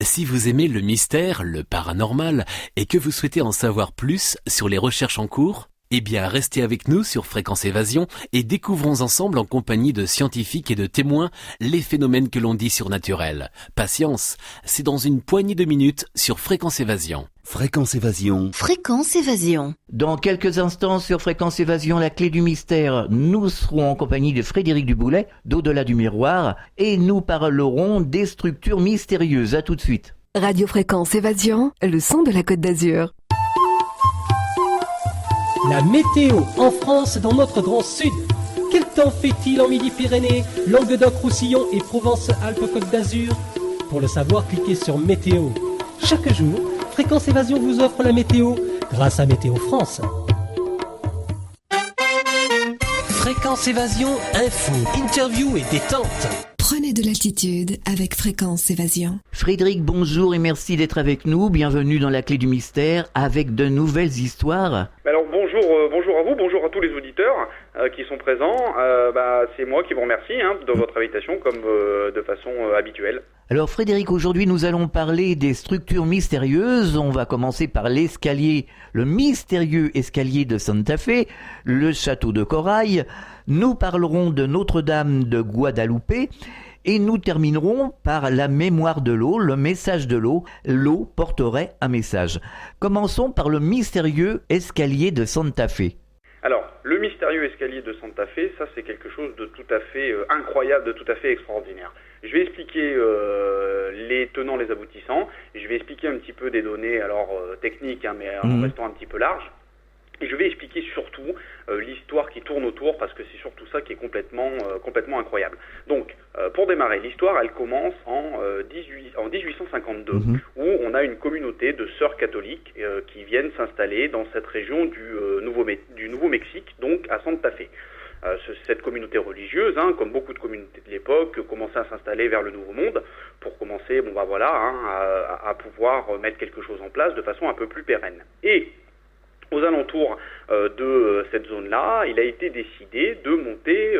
Si vous aimez le mystère, le paranormal, et que vous souhaitez en savoir plus sur les recherches en cours, eh bien restez avec nous sur Fréquence Évasion et découvrons ensemble en compagnie de scientifiques et de témoins les phénomènes que l'on dit surnaturels. Patience, c'est dans une poignée de minutes sur Fréquence Évasion. Fréquence Évasion. Fréquence Évasion. Dans quelques instants sur Fréquence Évasion, la clé du mystère, nous serons en compagnie de Frédéric Duboulet, d'Au-delà du miroir, et nous parlerons des structures mystérieuses. À tout de suite. Radio Fréquence Évasion, le son de la Côte d'Azur. La météo en France, dans notre grand sud. Quel temps fait-il en Midi-Pyrénées, Languedoc-Roussillon et Provence-Alpes-Côte d'Azur? Pour le savoir, cliquez sur Météo. Chaque jour, Fréquence Évasion vous offre la météo grâce à Météo France. Fréquence Évasion, info, interview et détente. Prenez de l'altitude avec Fréquence Évasion. Frédéric, bonjour et merci d'être avec nous. Bienvenue dans la clé du mystère avec de nouvelles histoires. Alors bonjour à vous, bonjour à tous les auditeurs qui sont présents. C'est moi qui vous remercie de votre invitation comme de façon habituelle. Alors Frédéric, aujourd'hui nous allons parler des structures mystérieuses. On va commencer par l'escalier, le mystérieux escalier de Santa Fe, le château de Corail. Nous parlerons de Notre-Dame de Guadalupe et nous terminerons par la mémoire de l'eau, le message de l'eau. L'eau porterait un message. Commençons par le mystérieux escalier de Santa Fe. Alors, le mystérieux escalier de Santa Fe, ça c'est quelque chose de tout à fait incroyable, de tout à fait extraordinaire. Je vais expliquer les tenants, les aboutissants, et je vais expliquer un petit peu des données techniques, mais en restant un petit peu large. Et je vais expliquer surtout l'histoire qui tourne autour, parce que c'est surtout ça qui est complètement incroyable. Donc, pour démarrer, l'histoire, elle commence en 1852, où on a une communauté de sœurs catholiques qui viennent s'installer dans cette région du Nouveau-Mexique, donc à Santa Fe. Cette communauté religieuse, comme beaucoup de communautés de l'époque, commençait à s'installer vers le Nouveau Monde pour commencer à pouvoir mettre quelque chose en place de façon un peu plus pérenne. Et aux alentours de cette zone-là, il a été décidé de monter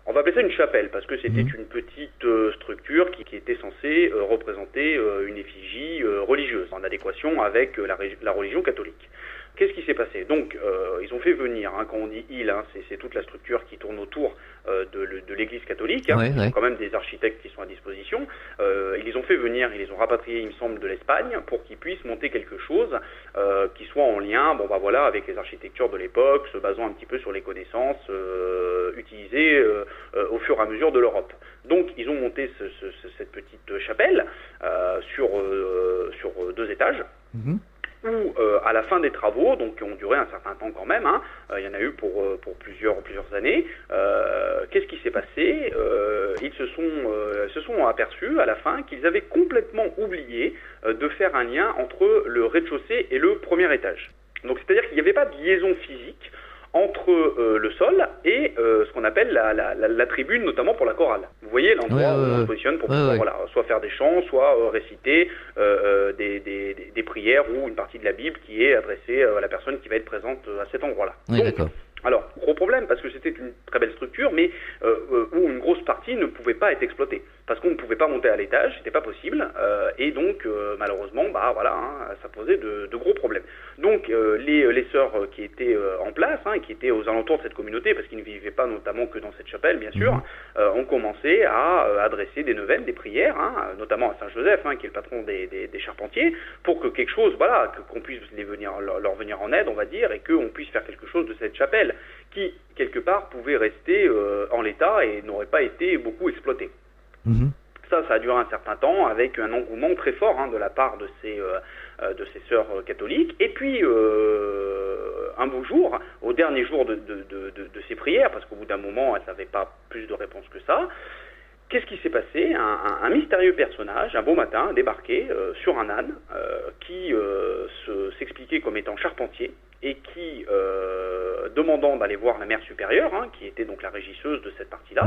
on va appeler ça une chapelle, parce que c'était une petite structure qui était censée représenter une effigie religieuse, en adéquation avec la religion catholique. Qu'est-ce qui s'est passé? Donc, ils ont fait venir, quand on dit il, c'est toute la structure qui tourne autour de l'église catholique, Ils ont quand même des architectes qui sont à disposition. Ils les ont fait venir, ils les ont rapatriés, il me semble, de l'Espagne, pour qu'ils puissent monter quelque chose qui soit en lien, avec les architectures de l'époque, se basant un petit peu sur les connaissances utilisées au fur et à mesure de l'Europe. Donc, ils ont monté cette petite chapelle sur 2 étages. Où à la fin des travaux, donc qui ont duré un certain temps quand même, il y en a eu pour plusieurs années, qu'est-ce qui s'est passé? Ils se sont aperçus à la fin qu'ils avaient complètement oublié de faire un lien entre le rez-de-chaussée et le premier étage. Donc c'est-à-dire qu'il n'y avait pas de liaison physique entre le sol et ce qu'on appelle la tribune, notamment pour la chorale. Vous voyez l'endroit où on se positionne pour pouvoir soit faire des chants, soit réciter des prières ou une partie de la Bible qui est adressée à la personne qui va être présente à cet endroit-là. Oui, d'accord. Alors, gros problème, parce que c'était une très belle structure, mais où une grosse partie ne pouvait pas être exploitée. Parce qu'on ne pouvait pas monter à l'étage, c'était pas possible, et donc, malheureusement, ça posait de gros problèmes. Donc, les sœurs qui étaient en place, qui étaient aux alentours de cette communauté, parce qu'ils ne vivaient pas notamment que dans cette chapelle, bien sûr, ont commencé à adresser des neuvaines, des prières, notamment à Saint-Joseph, qui est le patron des charpentiers, pour que quelque chose, qu'on puisse leur venir en aide, on va dire, et qu'on puisse faire quelque chose de cette chapelle, qui, quelque part, pouvait rester en l'état et n'aurait pas été beaucoup exploité. Ça a duré un certain temps, avec un engouement très fort de la part de ces sœurs catholiques. Et puis, un beau jour, au dernier jour de ces prières, parce qu'au bout d'un moment, elles n'avaient pas plus de réponses que ça, qu'est-ce qui s'est passé? Un mystérieux personnage, un beau matin, a débarqué sur un âne qui s'expliquait comme étant charpentier et qui, demandant d'aller voir la mère supérieure, qui était donc la régisseuse de cette partie-là,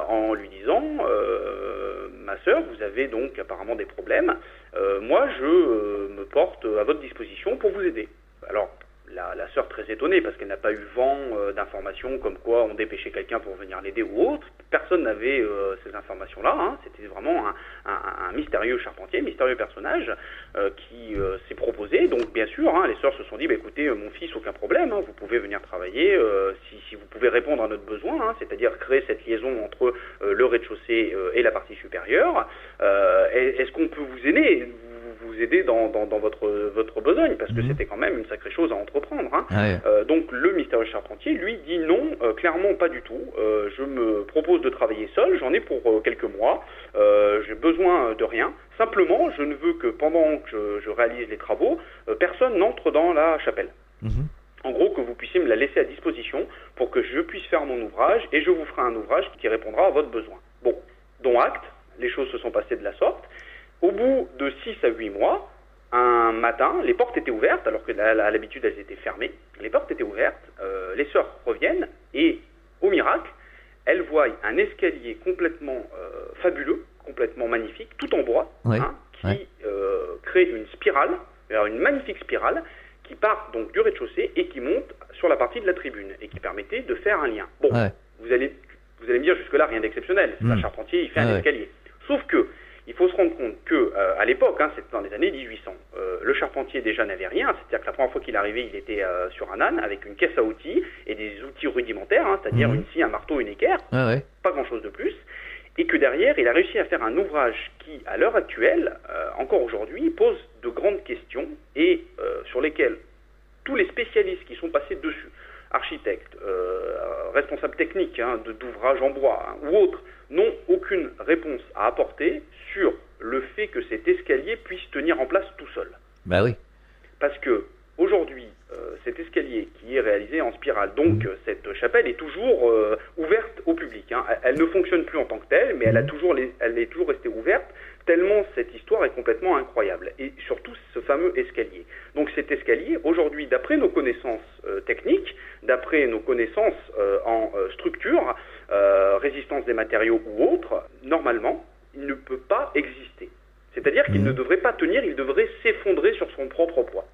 en lui disant ma sœur, vous avez donc apparemment des problèmes, moi je me porte à votre disposition pour vous aider. Alors, la sœur très étonnée, parce qu'elle n'a pas eu vent d'informations comme quoi on dépêchait quelqu'un pour venir l'aider ou autre, personne n'avait ces informations-là. Hein. C'était vraiment un mystérieux charpentier, mystérieux personnage qui s'est proposé. Donc bien sûr, hein, les sœurs se sont dit, écoutez, mon fils, aucun problème, hein, vous pouvez venir travailler si vous pouvez répondre à notre besoin, hein, c'est-à-dire créer cette liaison entre le rez-de-chaussée et la partie supérieure. Est-ce qu'on peut vous aider dans votre besogne, parce que c'était quand même une sacrée chose à entreprendre. Hein. Donc le mystérieux charpentier, lui, dit non, clairement pas du tout. Je me propose de travailler seul, j'en ai pour quelques mois, j'ai besoin de rien. Simplement, je ne veux que pendant que je réalise les travaux, personne n'entre dans la chapelle. En gros, que vous puissiez me la laisser à disposition pour que je puisse faire mon ouvrage, et je vous ferai un ouvrage qui répondra à votre besoin. Bon, dont acte, les choses se sont passées de la sorte. Au bout de 6 à 8 mois, un matin, les portes étaient ouvertes, alors que à l'habitude elles étaient fermées. Les portes étaient ouvertes, les sœurs reviennent et, au miracle, elles voient un escalier complètement fabuleux, complètement magnifique, tout en bois, qui crée une spirale, alors une magnifique spirale, qui part donc du rez-de-chaussée et qui monte sur la partie de la tribune et qui permettait de faire un lien. Bon, vous allez me dire jusque-là rien d'exceptionnel, c'est un charpentier, il fait un escalier. Sauf que il faut se rendre compte que à l'époque, hein, c'était dans les années 1800, le charpentier déjà n'avait rien, c'est-à-dire que la première fois qu'il arrivait, il était sur un âne avec une caisse à outils et des outils rudimentaires, hein, c'est-à-dire une scie, un marteau, une équerre, pas grand-chose de plus, et que derrière, il a réussi à faire un ouvrage qui, à l'heure actuelle, encore aujourd'hui, pose de grandes questions et sur lesquelles tous les spécialistes qui sont passés dessus, architectes, responsables techniques hein, d'ouvrages en bois hein, ou autres, n'ont aucune réponse à apporter sur le fait que cet escalier puisse tenir en place tout seul. Bah oui. Parce que aujourd'hui, cet escalier qui est réalisé en spirale, donc cette chapelle est toujours ouverte au public. Hein. Elle ne fonctionne plus en tant que telle, mais elle est toujours restée ouverte, tellement cette histoire est complètement incroyable. Et surtout ce fameux escalier. Donc cet escalier, aujourd'hui, d'après nos connaissances techniques, d'après nos connaissances en structure, résistance des matériaux ou autres, normalement, il ne peut pas exister. C'est-à-dire qu'il ne devrait pas tenir, il devrait s'effondrer sur son propre poids.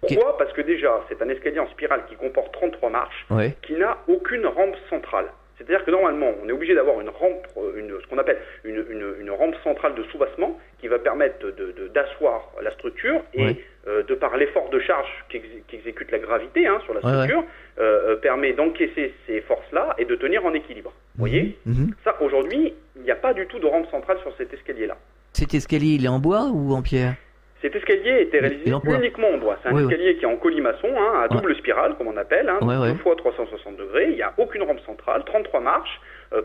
Pourquoi ? Parce que déjà, c'est un escalier en spirale qui comporte 33 marches, qui n'a aucune rampe centrale. C'est-à-dire que normalement, on est obligé d'avoir une rampe, ce qu'on appelle une rampe centrale de soubassement, qui va permettre d'asseoir la structure et de par l'effort de charge qu'exécute la gravité hein, sur la structure, permet d'encaisser ces forces-là et de tenir en équilibre. Vous voyez ? Ça, aujourd'hui, il n'y a pas du tout de rampe centrale sur cet escalier-là. Cet escalier, il est en bois ou en pierre ? Cet escalier était réalisé uniquement en bois. C'est un escalier qui est en colimaçon, hein, à double spirale, comme on appelle, hein, 2 fois 360 degrés. Il n'y a aucune rampe centrale, 33 marches,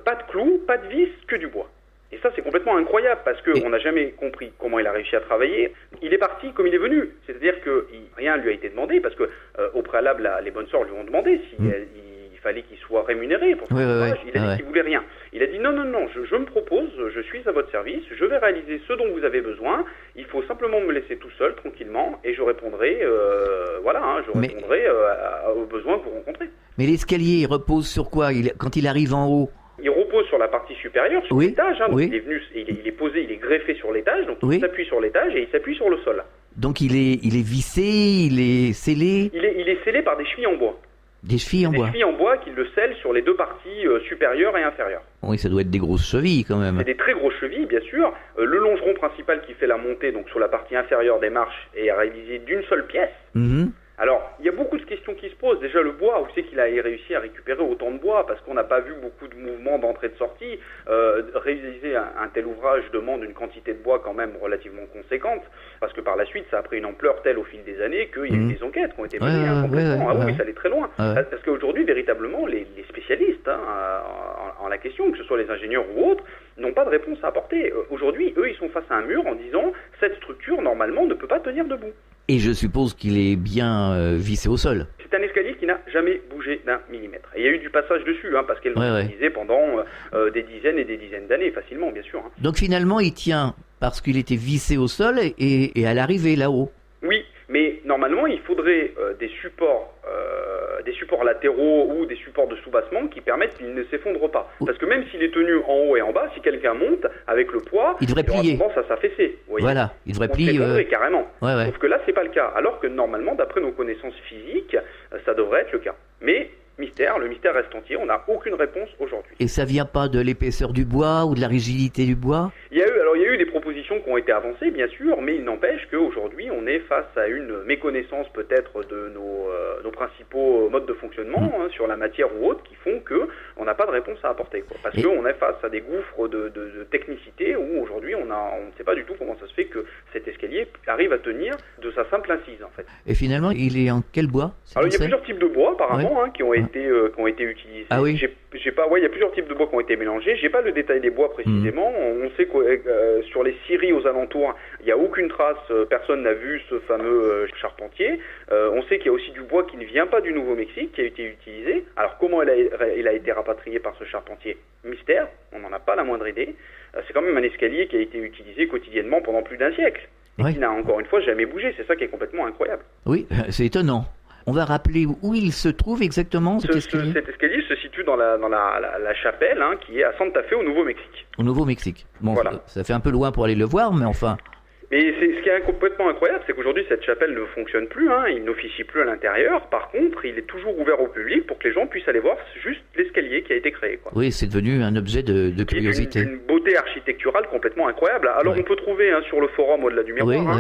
pas de clous, pas de vis, que du bois. Et ça, c'est complètement incroyable parce qu'on n'a jamais compris comment il a réussi à travailler. Il est parti comme il est venu. C'est-à-dire que rien ne lui a été demandé parce que au préalable, les bonnes sœurs lui ont demandé s'il fallait qu'il soit rémunéré pour son ouvrage. Il a dit qu'il voulait rien. Il a dit non, je me propose, je suis à votre service, je vais réaliser ce dont vous avez besoin. Il faut simplement me laisser tout seul, tranquillement, et je répondrai, répondrai aux besoins que vous rencontrez. Mais l'escalier, il repose sur quoi quand il arrive en haut ? Il repose sur la partie supérieure, sur l'étage. Hein, donc il est venu, il est posé, il est greffé sur l'étage, donc il s'appuie sur l'étage et il s'appuie sur le sol. Donc il est vissé, il est scellé. Il est scellé par des chevilles en bois. Des chevilles en bois. Des chevilles en bois qui le scellent sur les deux parties supérieures et inférieures. Oui, ça doit être des grosses chevilles quand même. C'est des très grosses chevilles, bien sûr. Le longeron principal qui fait la montée, donc sur la partie inférieure des marches, est réalisé d'une seule pièce. Alors, il y a beaucoup de questions qui se posent. Déjà, le bois, où c'est qu'il a réussi à récupérer autant de bois? Parce qu'on n'a pas vu beaucoup de mouvements d'entrée et de sortie. Réaliser un tel ouvrage demande une quantité de bois quand même relativement conséquente. Parce que par la suite, ça a pris une ampleur telle au fil des années qu'il y a eu des enquêtes qui ont été menées complètement. Oui, ça allait très loin. Parce qu'aujourd'hui, véritablement, les spécialistes en la question, que ce soit les ingénieurs ou autres, n'ont pas de réponse à apporter. Aujourd'hui, eux, ils sont face à un mur en disant « cette structure, normalement, ne peut pas tenir debout ». Et je suppose qu'il est bien vissé au sol. C'est un escalier qui n'a jamais bougé d'un millimètre. Et il y a eu du passage dessus, parce qu'elle l'ont utilisé pendant des dizaines et des dizaines d'années, facilement, bien sûr. Donc finalement, il tient parce qu'il était vissé au sol et à l'arrivée, là-haut. Oui, mais normalement, il faudrait des supports latéraux ou des supports de soubassement qui permettent qu'il ne s'effondre pas. Parce que même s'il est tenu en haut et en bas, si quelqu'un monte, avec le poids, il devrait plier. Tendance à s'affaisser. Voilà, il devrait plier. S'effondrer carrément. Sauf que là, c'est pas le cas. Alors que normalement, d'après nos connaissances physiques, ça devrait être le cas. Mais mystère. Le mystère reste entier. On n'a aucune réponse aujourd'hui. Et ça vient pas de l'épaisseur du bois ou de la rigidité du bois? Il y a eu des propositions qui ont été avancées, bien sûr, mais il n'empêche qu'aujourd'hui, on est face à une méconnaissance peut-être de nos principaux modes de fonctionnement sur la matière ou autre, qui font qu'on n'a pas de réponse à apporter, quoi. Parce qu'on est face à des gouffres de technicité où aujourd'hui, on ne sait pas du tout comment ça se fait que cet escalier arrive à tenir de sa simple incise, en fait. Et finalement, il est en quel bois? Alors, il y a plusieurs types de bois, apparemment, qui ont été utilisés. Ah oui. Il y a plusieurs types de bois qui ont été mélangés. J'ai pas le détail des bois précisément. On sait que sur les scieries aux alentours, il n'y a aucune trace, personne n'a vu ce fameux charpentier. On sait qu'il y a aussi du bois qui ne vient pas du Nouveau-Mexique, qui a été utilisé. Alors comment il a été rapatrié par ce charpentier? Mystère, on n'en a pas la moindre idée. C'est quand même un escalier qui a été utilisé quotidiennement pendant plus d'un siècle. Et qui n'a encore une fois jamais bougé. C'est ça qui est complètement incroyable. Oui, c'est étonnant. On va rappeler où il se trouve exactement, cet escalier? Cet escalier se situe dans la chapelle, qui est à Santa Fe, au Nouveau-Mexique. Au Nouveau-Mexique. Bon, voilà. Ça fait un peu loin pour aller le voir, mais enfin... Mais ce qui est complètement incroyable, c'est qu'aujourd'hui, cette chapelle ne fonctionne plus, il n'officie plus à l'intérieur. Par contre, il est toujours ouvert au public pour que les gens puissent aller voir juste l'escalier qui a été créé, quoi. Oui, c'est devenu un objet de curiosité. Une beauté architecturale complètement incroyable. Alors, on peut trouver sur le forum Au-delà du miroir,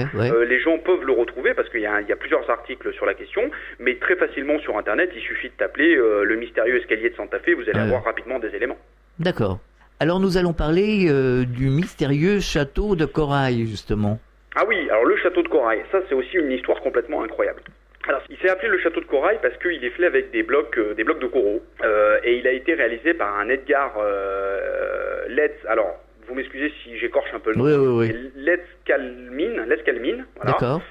les gens peuvent le retrouver parce qu'il y a plusieurs articles sur la question, mais très facilement sur Internet, il suffit de taper le mystérieux escalier de Santa Fe, vous allez avoir rapidement des éléments. D'accord. Alors nous allons parler du mystérieux château de Corail, justement. Ah oui, alors le château de Corail, ça c'est aussi une histoire complètement incroyable. Alors, il s'est appelé le château de Corail parce qu'il est fait avec des blocs de coraux, et il a été réalisé par un Edgar Letz. Alors, vous m'excusez si j'écorche un peu le nom. Oui. Lescalmine, voilà. D'accord.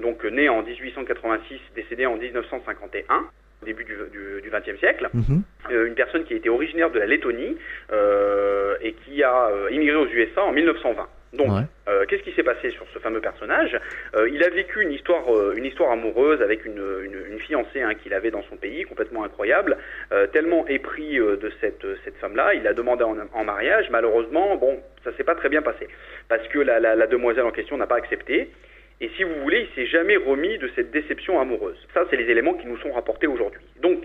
Donc né en 1886, décédé en 1951. Au début du XXe siècle, une personne qui était originaire de la Lettonie et qui a immigré aux USA en 1920. Donc, qu'est-ce qui s'est passé sur ce fameux personnage? Il a vécu une histoire amoureuse avec une fiancée qu'il avait dans son pays, complètement incroyable, tellement épris de cette femme-là, il l'a demandé en mariage. Malheureusement, ça s'est pas très bien passé, parce que la demoiselle en question n'a pas accepté. Et si vous voulez, il s'est jamais remis de cette déception amoureuse. Ça, c'est les éléments qui nous sont rapportés aujourd'hui. Donc,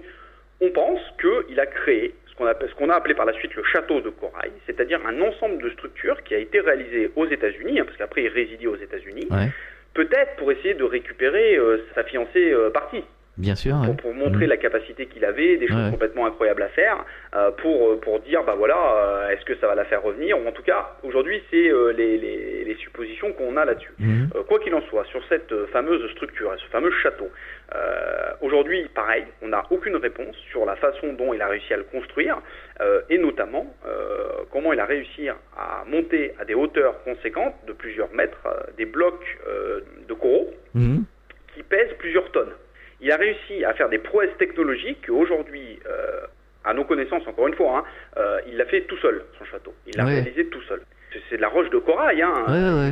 on pense qu'il a créé ce qu'on a appelé par la suite le château de Corail, c'est-à-dire un ensemble de structures qui a été réalisé aux États-Unis, parce qu'après il résidait aux États-Unis, peut-être pour essayer de récupérer sa fiancée partie. Bien sûr. Pour montrer la capacité qu'il avait, des choses complètement incroyables à faire, pour dire, est-ce que ça va la faire revenir? Ou en tout cas, aujourd'hui, c'est les suppositions qu'on a là-dessus. Quoi qu'il en soit, sur cette fameuse structure, ce fameux château, aujourd'hui, pareil, on n'a aucune réponse sur la façon dont il a réussi à le construire, et notamment, comment il a réussi à monter à des hauteurs conséquentes, de plusieurs mètres, des blocs de coraux, qui pèsent plusieurs tonnes. Il a réussi à faire des prouesses technologiques qu'aujourd'hui, à nos connaissances, encore une fois, il l'a fait tout seul, son château. Il l'a réalisé tout seul. C'est de la roche de corail.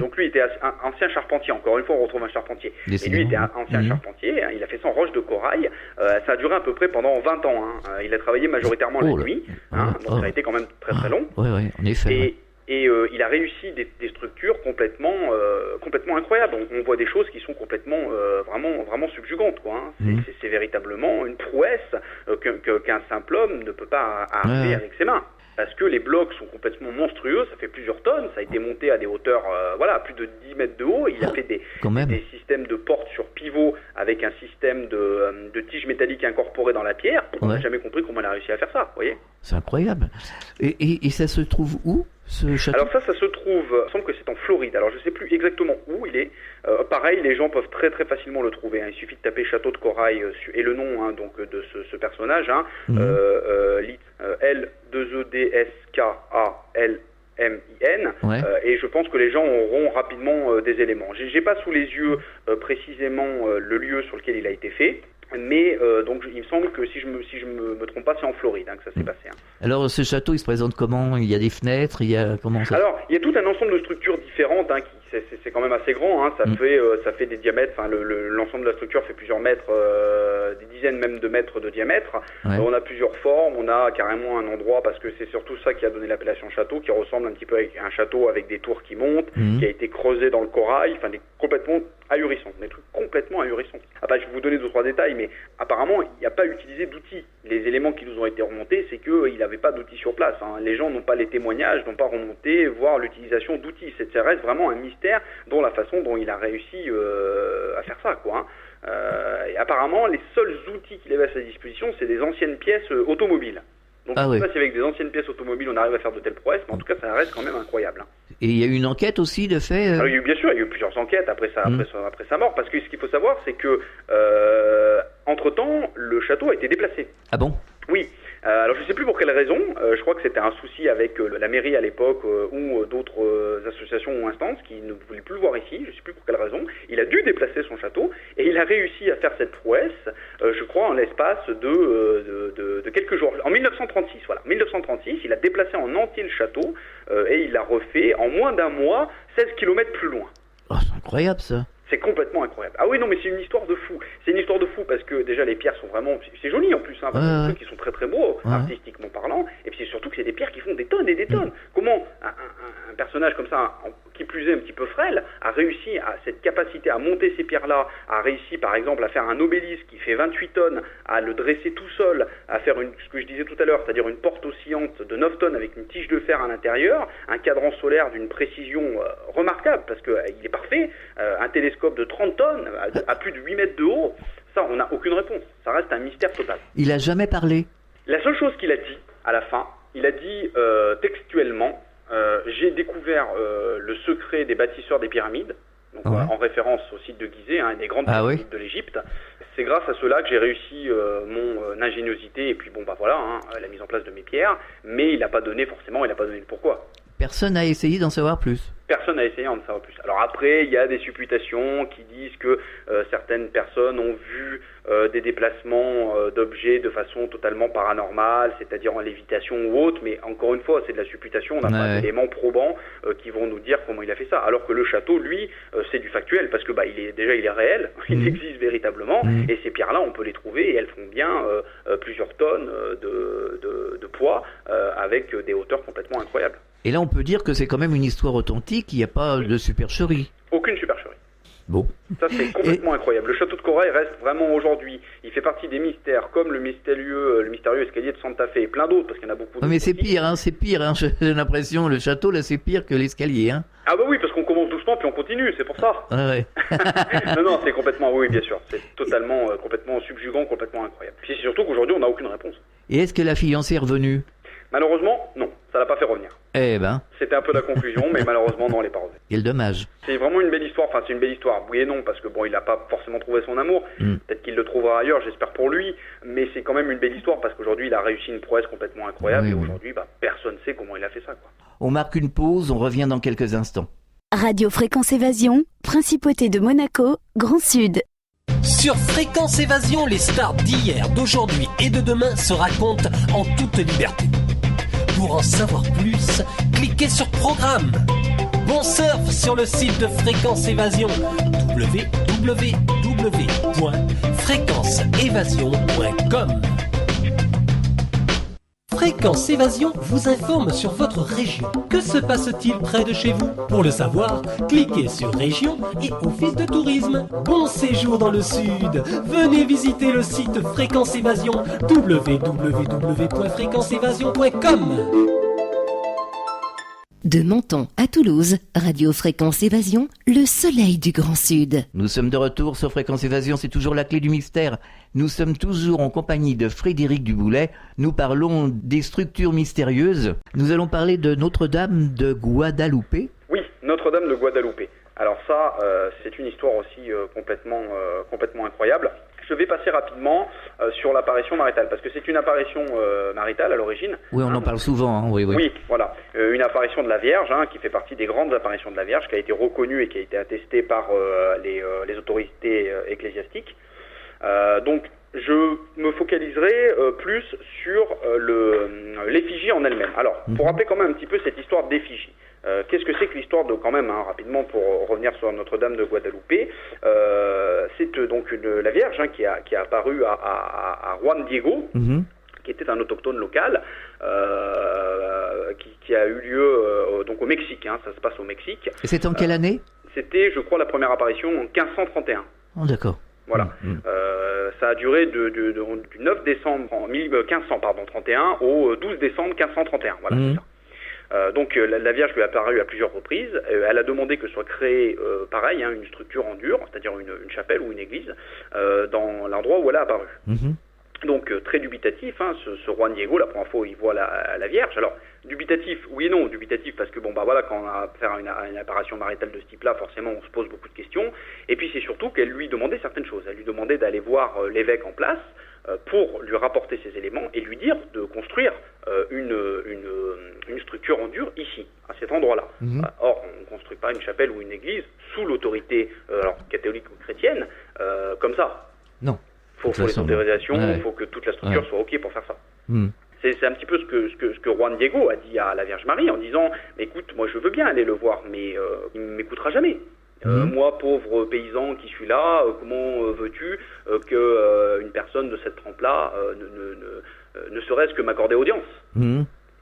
Donc lui était un ancien charpentier. Encore une fois, on retrouve un charpentier. Et lui était un ancien charpentier. Il a fait ça en roche de corail. Ça a duré à peu près pendant 20 ans. Il a travaillé majoritairement la nuit. Donc ça a été quand même très très long. Oui, en effet. Et il a réussi des structures complètement incroyables. On voit des choses qui sont complètement vraiment subjugantes, quoi. C'est véritablement une prouesse qu'un simple homme ne peut pas arriver avec ses mains. Parce que les blocs sont complètement monstrueux, ça fait plusieurs tonnes, ça a été monté à des hauteurs, plus de 10 mètres de haut. Il a fait des systèmes de portes sur pivot avec un système de tiges métalliques incorporées dans la pierre. On n'a jamais compris comment il a réussi à faire ça, vous voyez. C'est incroyable. Et ça se trouve où, ce château? Alors ça se trouve, il me semble que c'est en Floride. Alors je ne sais plus exactement où il est. Pareil, les gens peuvent très très facilement le trouver. Il suffit de taper Château de Corail et le nom donc de ce personnage. L2EDSKALMIN. Et je pense que les gens auront rapidement des éléments. J'ai pas sous les yeux précisément le lieu sur lequel il a été fait. Mais donc il me semble que si je me trompe pas, c'est en Floride que ça s'est passé. Alors ce château, il se présente comment? Il y a des fenêtres, comment ça? Alors il y a tout un ensemble de structures différentes. C'est quand même assez grand. Ça fait des diamètres. L'ensemble de la structure fait plusieurs mètres, des dizaines même de mètres de diamètre. On a plusieurs formes. On a carrément un endroit, parce que c'est surtout ça qui a donné l'appellation château, qui ressemble un petit peu à un château avec des tours qui montent, qui a été creusé dans le corail. Complètement ahurissant, des trucs complètement ahurissants. Je vais vous donner 2-3 détails, mais apparemment, il n'y a pas utilisé d'outils. Les éléments qui nous ont été remontés, c'est qu'il n'avait pas d'outils sur place. Hein. Les gens n'ont pas les témoignages, n'ont pas remonté, voir l'utilisation d'outils. Ça reste vraiment un mystère dont la façon dont il a réussi à faire ça, quoi. Hein. Et apparemment, les seuls outils qu'il avait à sa disposition, c'est des anciennes pièces automobiles. Donc je ne sais pas si avec des anciennes pièces automobiles on arrive à faire de telles prouesses, mais en tout cas ça reste quand même incroyable. Et il y a eu une enquête aussi de fait Alors, bien sûr, il y a eu plusieurs enquêtes après sa mort, parce que ce qu'il faut savoir, c'est que entre-temps, le château a été déplacé. Ah bon ? Oui. Alors je ne sais plus pour quelle raison, je crois que c'était un souci avec la mairie à l'époque ou d'autres associations ou instances qui ne voulaient plus le voir ici, je ne sais plus pour quelle raison. Il a dû déplacer son château et il a réussi à faire cette prouesse, je crois, en l'espace de quelques jours. En 1936, voilà. 1936, il a déplacé en entier le château et il l'a refait en moins d'un mois, 16 km plus loin. Oh, c'est incroyable ça. C'est complètement incroyable. Ah oui, non, mais c'est une histoire de fou. C'est une histoire de fou parce que déjà les pierres sont vraiment... C'est joli en plus, hein, parce que des trucs qui sont très très beaux, artistiquement parlant. Et puis c'est surtout que c'est des pierres qui font des tonnes et des tonnes. Comment un personnage comme ça, qui plus est un petit peu frêle, a réussi à cette capacité à monter ces pierres-là, a réussi par exemple à faire un obélisque qui fait 28 tonnes, à le dresser tout seul, à faire ce que je disais tout à l'heure, c'est-à-dire une porte oscillante de 9 tonnes avec une tige de fer à l'intérieur, un cadran solaire d'une précision remarquable parce qu'il est parfait, un télescope de 30 tonnes, à plus de 8 mètres de haut, ça, on n'a aucune réponse. Ça reste un mystère total. Il n'a jamais parlé. La seule chose qu'il a dit, à la fin, il a dit textuellement, j'ai découvert le secret des bâtisseurs des pyramides, donc, en référence au site de Gizeh, des grandes pyramides de l'Égypte. C'est grâce à cela que j'ai réussi mon ingéniosité et puis la mise en place de mes pierres, mais il n'a pas donné le pourquoi. Personne n'a essayé d'en savoir plus. Personne n'a essayé d'en savoir plus. Alors après, il y a des supputations qui disent que certaines personnes ont vu des déplacements d'objets de façon totalement paranormale, c'est-à-dire en lévitation ou autre, mais encore une fois, c'est de la supputation, on n'a pas d'éléments probants qui vont nous dire comment il a fait ça. Alors que le château, lui, c'est du factuel, parce que il est réel, il existe véritablement, et ces pierres-là, on peut les trouver, et elles font bien plusieurs tonnes de poids, avec des hauteurs complètement incroyables. Et là, on peut dire que c'est quand même une histoire authentique, il n'y a pas de supercherie. Aucune supercherie. Bon. Ça, c'est complètement incroyable. Le château de Corail reste vraiment aujourd'hui, il fait partie des mystères, comme le mystérieux escalier de Santa Fe et plein d'autres, parce qu'il y en a beaucoup. Mais c'est pire, j'ai l'impression, le château, là, c'est pire que l'escalier, hein. Ah bah oui, parce qu'on commence doucement, puis on continue, c'est pour ça. Ouais. non, c'est complètement, oui, bien sûr, c'est totalement, complètement subjugant, complètement incroyable. Puis c'est surtout qu'aujourd'hui, on n'a aucune réponse. Et est-ce que la fiancée est revenue ? Malheureusement, non, ça l'a pas fait revenir. Eh ben. C'était un peu la conclusion, mais malheureusement, non, elle n'est pas revenue. Quel dommage. C'est vraiment une belle histoire, c'est une belle histoire, oui et non, parce que il n'a pas forcément trouvé son amour, peut-être qu'il le trouvera ailleurs, j'espère pour lui, mais c'est quand même une belle histoire, parce qu'aujourd'hui, il a réussi une prouesse complètement incroyable, et aujourd'hui, personne ne sait comment il a fait ça, quoi. On marque une pause, on revient dans quelques instants. Radio Fréquence Évasion, Principauté de Monaco, Grand Sud. Sur Fréquence Évasion, les stars d'hier, d'aujourd'hui et de demain se racontent en toute liberté. Pour en savoir plus, cliquez sur Programme. Bon surf sur le site de Fréquence Évasion, www.fréquenceévasion.com. Fréquence Évasion vous informe sur votre région. Que se passe-t-il près de chez vous? Pour le savoir, cliquez sur Région et Office de tourisme. Bon séjour dans le Sud. Venez visiter le site Fréquence Évasion, www.fréquenceévasion.com. De Menton à Toulouse, Radio Fréquence Évasion, le soleil du Grand Sud. Nous sommes de retour sur Fréquence Évasion, c'est toujours la clé du mystère. Nous sommes toujours en compagnie de Frédéric Duboulet. Nous parlons des structures mystérieuses. Nous allons parler de Notre-Dame de Guadalupe. Oui, Notre-Dame de Guadalupe. Alors ça, c'est une histoire aussi complètement incroyable. Je vais passer rapidement sur l'apparition maritale, parce que c'est une apparition maritale à l'origine. Oui, on en parle souvent, oui. Oui, voilà. Une apparition de la Vierge, qui fait partie des grandes apparitions de la Vierge, qui a été reconnue et qui a été attestée par les autorités ecclésiastiques. Donc, je me focaliserai plus sur l'effigie en elle-même. Alors, pour rappeler quand même un petit peu cette histoire d'effigie. Qu'est-ce que c'est que l'histoire de, quand même, rapidement pour revenir sur Notre-Dame de Guadalupe, c'est donc la Vierge qui a apparu à Juan Diego, qui était un autochtone local, qui a eu lieu donc au Mexique, ça se passe au Mexique. Et c'est en quelle année ? C'était, je crois, la première apparition en 1531. Oh, d'accord. Voilà. Ça a duré du 9 décembre 1531 au 12 décembre 1531. Voilà, c'est ça. Donc la Vierge lui a apparu à plusieurs reprises. Elle a demandé que soit créée, pareil, une structure en dur, c'est-à-dire une chapelle ou une église, dans l'endroit où elle a apparu. Donc très dubitatif, ce Juan Diego, la première fois où il voit la Vierge. Alors dubitatif, oui et non. Dubitatif parce que quand on a affaire à une apparition maritale de ce type-là, forcément on se pose beaucoup de questions. Et puis c'est surtout qu'elle lui demandait certaines choses. Elle lui demandait d'aller voir l'évêque en place pour lui rapporter ces éléments et lui dire de construire une structure en dur ici, à cet endroit-là. Or, on ne construit pas une chapelle ou une église sous l'autorité catholique ou chrétienne comme ça. Non. Il faut les autorisations, il faut que toute la structure soit OK pour faire ça. C'est un petit peu ce que Juan Diego a dit à la Vierge Marie en disant « Écoute, moi je veux bien aller le voir, mais il ne m'écoutera jamais. Moi, pauvre paysan qui suis là, comment veux-tu qu'une personne de cette trempe-là ne serait-ce que m'accorder audience ?»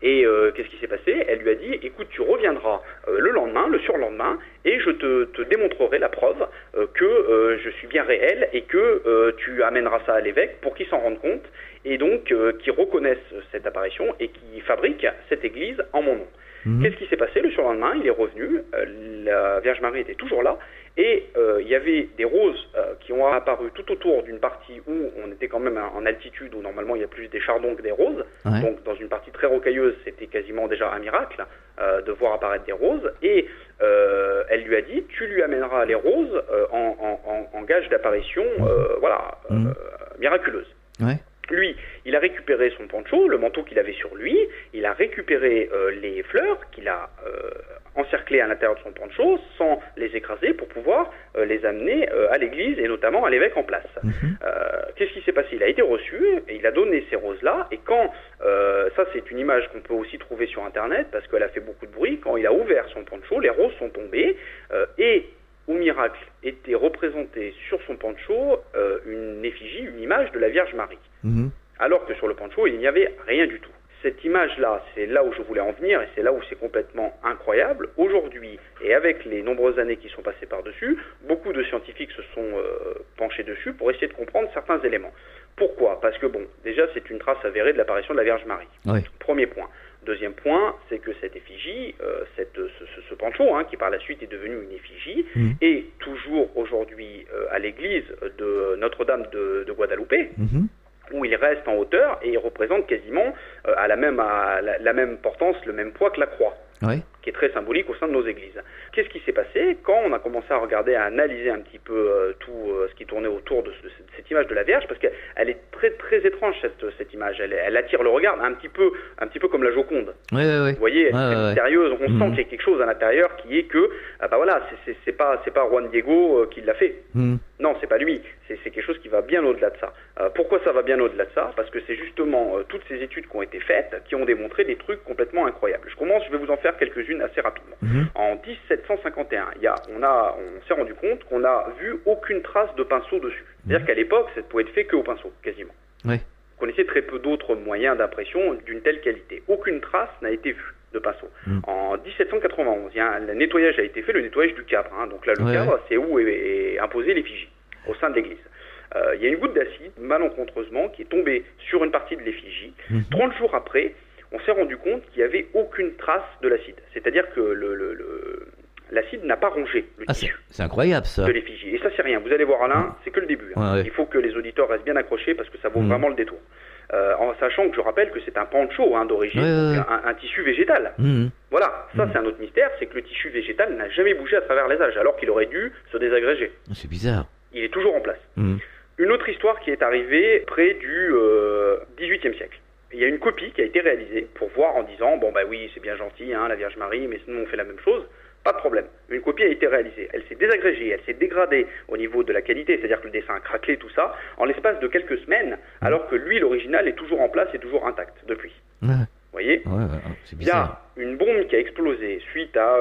Et qu'est-ce qui s'est passé? Elle lui a dit, écoute, tu reviendras le lendemain, le surlendemain, et je te démontrerai la preuve que je suis bien réel et que tu amèneras ça à l'évêque pour qu'il s'en rende compte et donc qu'il reconnaisse cette apparition et qu'il fabrique cette église en mon nom. Qu'est-ce qui s'est passé? Le surlendemain, il est revenu, la Vierge Marie était toujours là, et il y avait des roses qui ont apparu tout autour d'une partie où on était quand même en altitude, où normalement il y a plus des chardons que des roses. Donc dans une partie très rocailleuse, c'était quasiment déjà un miracle de voir apparaître des roses. Et elle lui a dit, tu lui amèneras les roses en gage d'apparition miraculeuse. Lui, il a récupéré son poncho, le manteau qu'il avait sur lui, il a récupéré les fleurs qu'il a encerclées à l'intérieur de son poncho sans les écraser pour pouvoir les amener à l'église et notamment à l'évêque en place. Qu'est-ce qui s'est passé? Il a été reçu et il a donné ces roses-là et quand, ça c'est une image qu'on peut aussi trouver sur internet parce qu'elle a fait beaucoup de bruit, quand il a ouvert son poncho, les roses sont tombées et au miracle était représentée sur son poncho une effigie, une image de la Vierge Marie. Alors que sur le poncho, il n'y avait rien du tout. Cette image-là, c'est là où je voulais en venir et c'est là où c'est complètement incroyable. Aujourd'hui, et avec les nombreuses années qui sont passées par-dessus, beaucoup de scientifiques se sont penchés dessus pour essayer de comprendre certains éléments. Pourquoi? Parce que déjà, c'est une trace avérée de l'apparition de la Vierge Marie. Premier point. Deuxième point, c'est que cette effigie, ce poncho, qui par la suite est devenu une effigie, est toujours aujourd'hui à l'église de Notre-Dame de Guadalupe, où il reste en hauteur et il représente quasiment la même portance, le même poids que la croix, qui est très symbolique au sein de nos églises. Qu'est-ce qui s'est passé quand on a commencé à regarder, à analyser un petit peu tout ce qui tournait autour de cette image de la Vierge, parce qu'elle est très très étrange cette image, elle attire le regard un petit peu comme la Joconde. Vous voyez, elle est mystérieuse, on sent qu'il y a quelque chose à l'intérieur qui est que, c'est pas Juan Diego qui l'a fait. Non, c'est pas lui, c'est quelque chose qui va bien au-delà de ça. Pourquoi ça va bien au-delà de ça? Parce que c'est justement toutes ces études qui ont été faites qui ont démontré des trucs complètement incroyables. Je vais vous en faire quelques-unes assez rapidement. En 1751, on s'est rendu compte qu'on n'a vu aucune trace de pinceau dessus. C'est-à-dire qu'à l'époque, ça ne pouvait être fait que au pinceau, quasiment. On connaissait très peu d'autres moyens d'impression d'une telle qualité. Aucune trace n'a été vue de pinceau. En 1791, le nettoyage a été fait, le nettoyage du Cabre. Donc là, le Cabre, c'est où est imposée l'effigie, au sein de l'église. Il y a une goutte d'acide, malencontreusement, qui est tombée sur une partie de l'effigie. 30 jours après, on s'est rendu compte qu'il n'y avait aucune trace de l'acide. C'est-à-dire que l'acide n'a pas rongé le tissu. C'est incroyable, ça. De l'effigie. Et ça, c'est rien. Vous allez voir, Alain, c'est que le début. Il faut que les auditeurs restent bien accrochés parce que ça vaut vraiment le détour. En sachant que je rappelle que c'est un pancho d'origine, un tissu végétal. Voilà, ça c'est un autre mystère, c'est que le tissu végétal n'a jamais bougé à travers les âges, alors qu'il aurait dû se désagréger. C'est bizarre. Il est toujours en place. Une autre histoire qui est arrivée près du XVIIIe siècle. Il y a une copie qui a été réalisée pour voir en disant, oui, c'est bien gentil, la Vierge Marie, mais sinon on fait la même chose. Pas de problème. Une copie a été réalisée. Elle s'est désagrégée, elle s'est dégradée au niveau de la qualité, c'est-à-dire que le dessin a craquelé, tout ça, en l'espace de quelques semaines, alors que lui, l'original, est toujours en place et toujours intact depuis. Vous voyez? C'est bizarre. Il y a une bombe qui a explosé suite à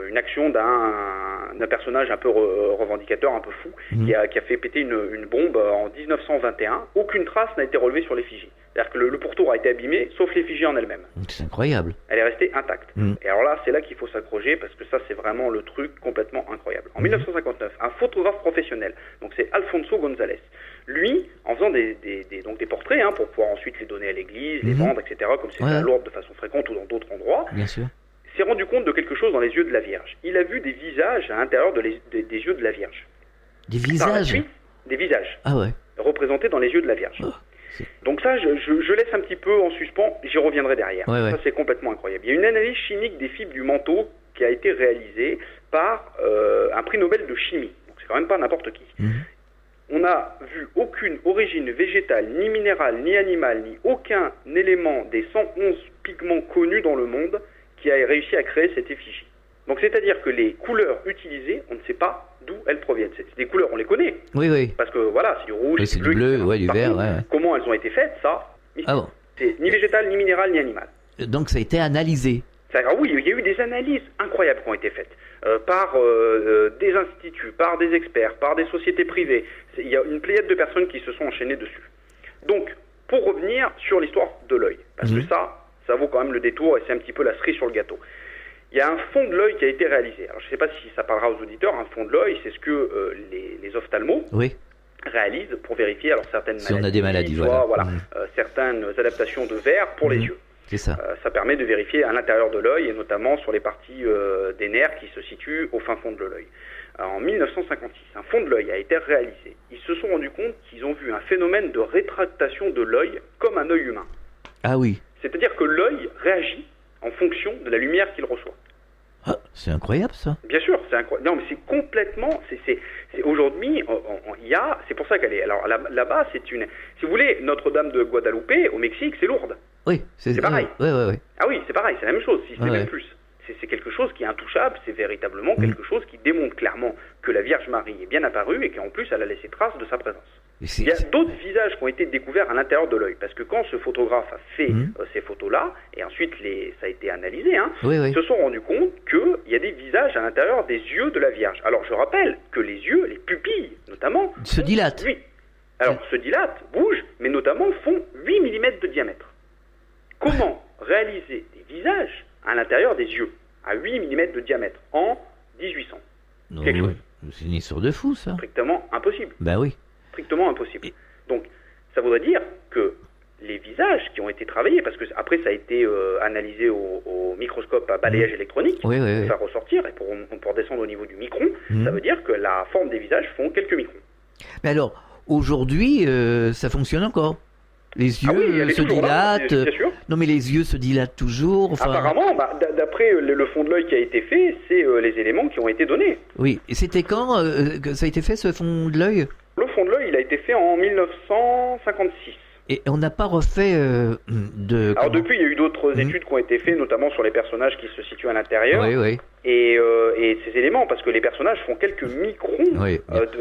une action d'un personnage un peu revendicateur, un peu fou, qui a fait péter une bombe en 1921. Aucune trace n'a été relevée sur l'effigie. C'est-à-dire que le pourtour a été abîmé, sauf l'effigie en elle-même. C'est incroyable. Elle est restée intacte. Et alors là, c'est là qu'il faut s'accrocher, parce que ça, c'est vraiment le truc complètement incroyable. En 1959, un photographe professionnel, donc c'est Alfonso González, lui, en faisant donc des portraits, hein, pour pouvoir ensuite les donner à l'église, les vendre, etc., comme c'est à Lourdes de façon fréquente ou dans d'autres endroits, bien sûr, s'est rendu compte de quelque chose dans les yeux de la Vierge. Il a vu des visages à l'intérieur des yeux de la Vierge. Des visages? Des visages. Ah ouais. Représentés dans les yeux de la Vierge. Oh, donc ça, je laisse un petit peu en suspens, j'y reviendrai derrière. Ça, c'est complètement incroyable. Il y a une analyse chimique des fibres du manteau qui a été réalisée par un prix Nobel de chimie. Donc c'est quand même pas n'importe qui. On n'a vu aucune origine végétale, ni minérale, ni animale, ni aucun élément des 111 pigments connus dans le monde qui a réussi à créer cette effigie. Donc c'est-à-dire que les couleurs utilisées, on ne sait pas d'où elles proviennent. C'est des couleurs, on les connaît. Oui, oui. Parce que voilà, c'est du rouge, c'est du bleu, du vert. Comment elles ont été faites, ça, c'est ni végétal, ni minéral, ni animal. Donc ça a été analysé. Oui, il y a eu des analyses incroyables qui ont été faites par des instituts, par des experts, par des sociétés privées. Il y a une pléiade de personnes qui se sont enchaînées dessus. Donc, pour revenir sur l'histoire de l'œil, parce que ça vaut quand même le détour et c'est un petit peu la cerise sur le gâteau. Il y a un fond de l'œil qui a été réalisé. Alors, je ne sais pas si ça parlera aux auditeurs, un fond de l'œil, c'est ce que les ophtalmos réalisent pour vérifier certaines maladies. Si on a des maladies, certaines adaptations de verre pour les yeux. C'est ça. Ça permet de vérifier à l'intérieur de l'œil et notamment sur les parties des nerfs qui se situent au fin fond de l'œil. En 1956, un fond de l'œil a été réalisé. Ils se sont rendus compte qu'ils ont vu un phénomène de rétractation de l'œil comme un œil humain. Ah oui. C'est-à-dire que l'œil réagit en fonction de la lumière qu'il reçoit. Ah, c'est incroyable ça. Bien sûr, c'est incroyable. Non, mais c'est complètement. Aujourd'hui, il y a. C'est pour ça qu'elle est. Alors là-bas, c'est une. Si vous voulez, Notre-Dame de Guadalupe au Mexique, c'est Lourdes. Oui, c'est pareil. Oui. Ah oui, c'est pareil, c'est la même chose, si ce n'est même plus. C'est quelque chose qui est intouchable, c'est véritablement quelque chose qui démontre clairement que la Vierge Marie est bien apparue et qu'en plus elle a laissé trace de sa présence. Il y a d'autres visages qui ont été découverts à l'intérieur de l'œil, parce que quand ce photographe a fait ces photos-là, et ensuite ça a été analysé, ils se sont rendus compte qu'il y a des visages à l'intérieur des yeux de la Vierge. Alors je rappelle que les yeux, les pupilles notamment, se dilatent. Oui. Alors se dilatent, bougent, mais notamment font 8 mm de diamètre. Comment réaliser des visages à l'intérieur des yeux, à 8 mm de diamètre, en 1800 C'est une histoire de fou, ça. Strictement impossible. Ben oui. Strictement impossible. Donc, ça voudrait dire que les visages qui ont été travaillés, parce que après ça a été analysé au microscope à balayage électronique, pour faire ressortir, et pour descendre au niveau du micron, ça veut dire que la forme des visages font quelques microns. Mais alors, aujourd'hui, ça fonctionne encore? Les yeux se dilatent. Là, bien sûr. Non, mais les yeux se dilatent toujours. Apparemment, d'après le fond de l'œil qui a été fait, c'est les éléments qui ont été donnés. Oui. Et c'était quand que ça a été fait, ce fond de l'œil? Le fond de l'œil, il a été fait en 1956. Et on n'a pas refait Alors depuis, il y a eu d'autres études qui ont été faites, notamment sur les personnages qui se situent à l'intérieur. Oui. Et ces éléments, parce que les personnages font quelques microns,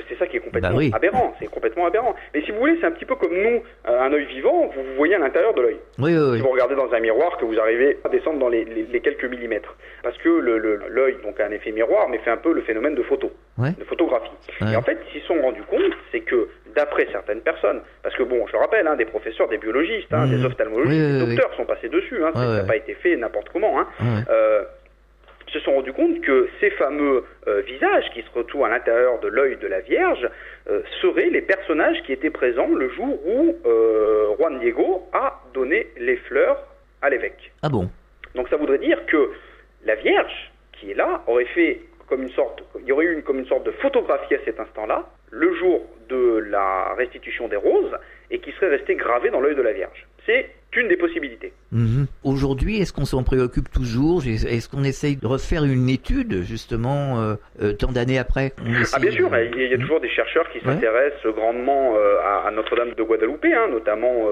c'est ça qui est complètement aberrant. C'est complètement aberrant. Mais si vous voulez, c'est un petit peu comme nous, un œil vivant, vous voyez à l'intérieur de l'œil. Si vous regardez dans un miroir, que vous arrivez à descendre dans les quelques millimètres. Parce que l'œil donc, a un effet miroir, mais fait un peu le phénomène de de photographie. Et en fait, ils se sont rendus compte, c'est que d'après certaines personnes, parce que bon, je le rappelle, des professeurs, des biologistes, des ophtalmologistes, des docteurs sont passés dessus, ça n'a pas été fait n'importe comment, se sont rendus compte que ces fameux visages qui se retrouvent à l'intérieur de l'œil de la Vierge seraient les personnages qui étaient présents le jour où Juan Diego a donné les fleurs à l'évêque. Ah bon? Donc ça voudrait dire que la Vierge qui est là aurait fait il y aurait eu comme une sorte de photographie à cet instant-là, le jour de la restitution des roses, et qui serait resté gravé dans l'œil de la Vierge. C'est une des possibilités. Aujourd'hui, est-ce qu'on s'en préoccupe toujours? Est-ce qu'on essaye de refaire une étude, justement, tant d'années après? Bien sûr, il y a toujours des chercheurs qui s'intéressent grandement à Notre-Dame de Guadalupe, notamment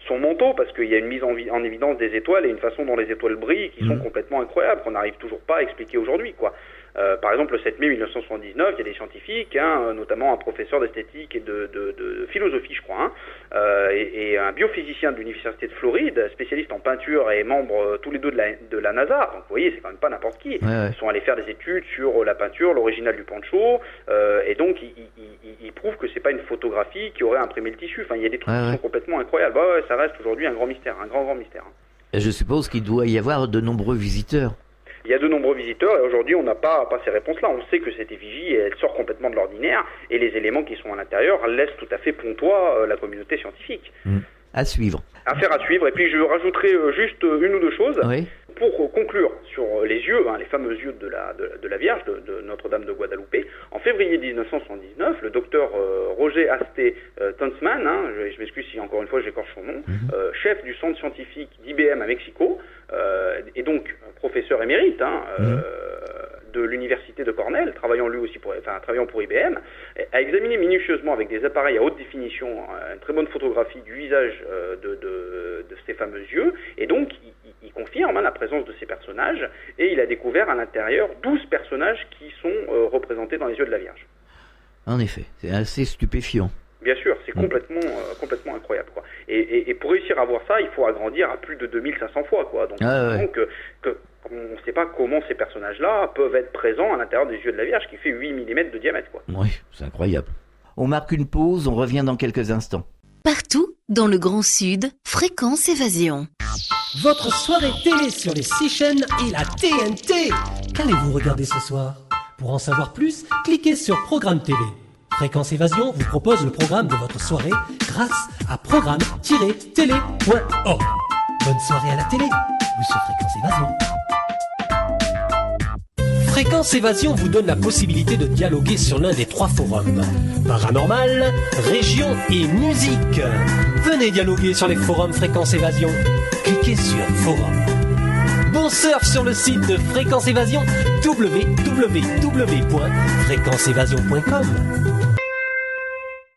son manteau, parce qu'il y a une mise en évidence des étoiles et une façon dont les étoiles brillent qui sont complètement incroyables, qu'on n'arrive toujours pas à expliquer aujourd'hui, quoi. Par exemple, le 7 mai 1979, il y a des scientifiques, notamment un professeur d'esthétique et de philosophie, je crois, et un biophysicien de l'université de Floride, spécialiste en peinture et membre tous les deux de la NASA. Donc vous voyez, c'est quand même pas n'importe qui. Ils sont allés faire des études sur la peinture, l'original du poncho, et donc ils prouvent que c'est pas une photographie qui aurait imprimé le tissu. Enfin, il y a des trucs qui sont complètement incroyables. Ça reste aujourd'hui un grand mystère, un grand mystère. Et je suppose qu'il doit y avoir de nombreux visiteurs. Il y a de nombreux visiteurs et aujourd'hui on n'a pas ces réponses-là. On sait que cette effigie, elle sort complètement de l'ordinaire et les éléments qui sont à l'intérieur laissent tout à fait pontois la communauté scientifique. À suivre. Affaire à suivre. Et puis je rajouterai juste une ou deux choses. Oui. Pour conclure sur les yeux, les fameux yeux de la Vierge, de Notre-Dame de Guadalupe, en février 1979, le docteur Roger Asté Tuntzman, je m'excuse si encore une fois j'écorche son nom, chef du centre scientifique d'IBM à Mexico, et donc professeur émérite de l'université de Cornell, travaillant pour IBM, a examiné minutieusement avec des appareils à haute définition une très bonne photographie du visage de ces fameux yeux, et donc il confirme la présence de ces personnages, et il a découvert à l'intérieur 12 personnages qui sont représentés dans les yeux de la Vierge. En effet, c'est assez stupéfiant. Bien sûr, c'est complètement incroyable, quoi. Et pour réussir à voir ça, il faut agrandir à plus de 2500 fois, quoi. Donc, on ne sait pas comment ces personnages-là peuvent être présents à l'intérieur des yeux de la Vierge, qui fait 8 mm de diamètre, quoi. Oui, c'est incroyable. On marque une pause, on revient dans quelques instants. Partout, dans le Grand Sud, Fréquence Évasion. Votre soirée télé sur les 6 chaînes et la TNT. Qu'allez-vous regarder ce soir? Pour en savoir plus, cliquez sur Programme TV. Fréquence Évasion vous propose le programme de votre soirée grâce à programme-télé.org. Bonne soirée à la télé ou sur Fréquence Évasion. Fréquence Évasion vous donne la possibilité de dialoguer sur l'un des 3 forums. Paranormal, région et musique. Venez dialoguer sur les forums Fréquence Évasion. Cliquez sur Forum. Bon surf sur le site de Fréquence Évasion, www.fréquenceévasion.com.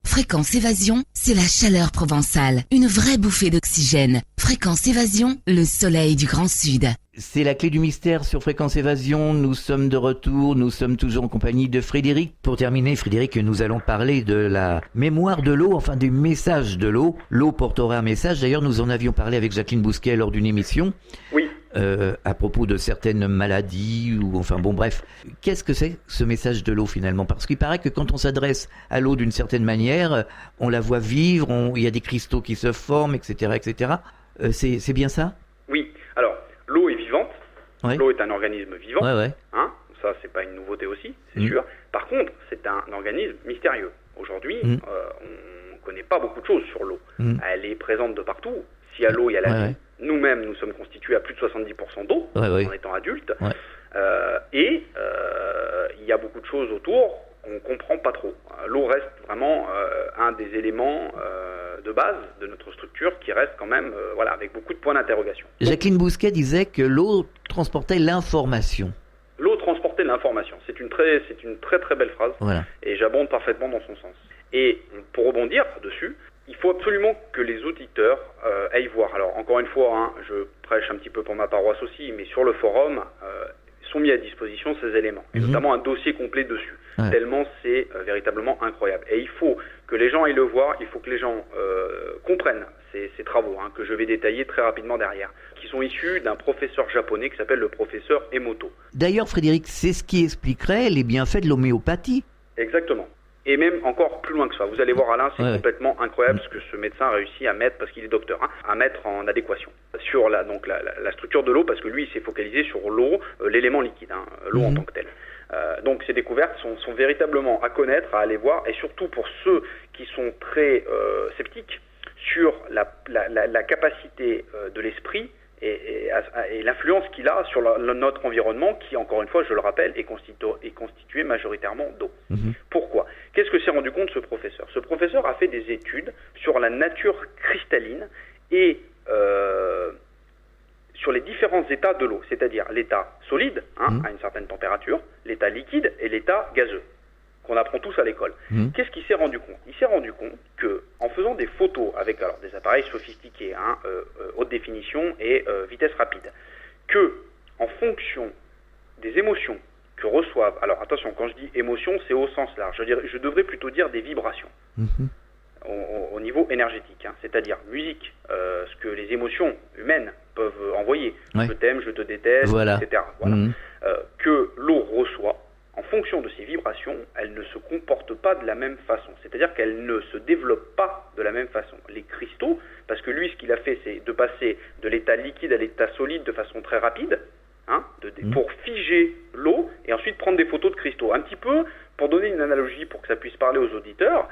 Fréquence Évasion, c'est la chaleur provençale, une vraie bouffée d'oxygène. Fréquence Évasion, le soleil du Grand Sud. C'est la clé du mystère sur Fréquence Évasion. Nous sommes de retour, nous sommes toujours en compagnie de Frédéric. Pour terminer, Frédéric, nous allons parler de la mémoire de l'eau, enfin du message de l'eau. L'eau portera un message. D'ailleurs, nous en avions parlé avec Jacqueline Bousquet lors d'une émission. Oui. À propos de certaines maladies, bref. Qu'est-ce que c'est ce message de l'eau finalement? Parce qu'il paraît que quand on s'adresse à l'eau d'une certaine manière, on la voit vivre, il y a des cristaux qui se forment, etc. etc. C'est bien ça? Oui, alors l'eau est vivante, l'eau est un organisme vivant, ça c'est pas une nouveauté aussi, c'est sûr. Par contre, c'est un organisme mystérieux. Aujourd'hui, on ne connaît pas beaucoup de choses sur l'eau. Elle est présente de partout. Si à l'eau, il y a la vie. Nous-mêmes, nous sommes constitués à plus de 70% d'eau, en étant adultes. Et il y a beaucoup de choses autour qu'on ne comprend pas trop. L'eau reste vraiment un des éléments de base de notre structure qui reste quand même avec beaucoup de points d'interrogation. Jacqueline Bousquet disait que l'eau transportait l'information. L'eau transportait l'information. C'est une très très belle phrase. Et j'abonde parfaitement dans son sens. Et pour rebondir dessus, il faut absolument que les auditeurs aillent voir. Alors, encore une fois, je prêche un petit peu pour ma paroisse aussi, mais sur le forum, sont mis à disposition ces éléments, et notamment un dossier complet dessus, tellement c'est véritablement incroyable. Et il faut que les gens aillent le voir, il faut que les gens comprennent ces travaux, que je vais détailler très rapidement derrière, qui sont issus d'un professeur japonais qui s'appelle le professeur Emoto. D'ailleurs, Frédéric, c'est ce qui expliquerait les bienfaits de l'homéopathie. Exactement. Et même encore plus loin que ça. Vous allez voir, Alain, c'est complètement incroyable ce que ce médecin a réussi à mettre, parce qu'il est docteur, à mettre en adéquation sur la structure de l'eau, parce que lui, il s'est focalisé sur l'eau, l'élément liquide, l'eau en tant que tel. Donc ces découvertes sont véritablement à connaître, à aller voir, et surtout pour ceux qui sont très sceptiques sur la capacité de l'esprit et l'influence qu'il a sur notre environnement, qui, encore une fois, je le rappelle, est constitué majoritairement d'eau. Pourquoi? Qu'est-ce que s'est rendu compte ce professeur? Ce professeur a fait des études sur la nature cristalline et sur les différents états de l'eau, c'est-à-dire l'état solide, à une certaine température, l'état liquide et l'état gazeux, qu'on apprend tous à l'école. Qu'est-ce qu'il s'est rendu compte? Il s'est rendu compte que, en faisant des photos avec des appareils sophistiqués, haute définition et vitesse rapide, que, en fonction des émotions que reçoivent reçoivent, alors attention, quand je dis émotion, c'est au sens large, je devrais plutôt dire des vibrations. Au niveau énergétique, hein. C'est-à-dire musique, ce que les émotions humaines peuvent envoyer, je t'aime, je te déteste, etc. Voilà. Que l'eau reçoit, en fonction de ses vibrations, elle ne se comporte pas de la même façon. C'est-à-dire qu'elle ne se développe pas de la même façon. Les cristaux, parce que lui, ce qu'il a fait, c'est de passer de l'état liquide à l'état solide de façon très rapide, hein, pour figer l'eau et ensuite prendre des photos de cristaux. Un petit peu, pour donner une analogie, pour que ça puisse parler aux auditeurs,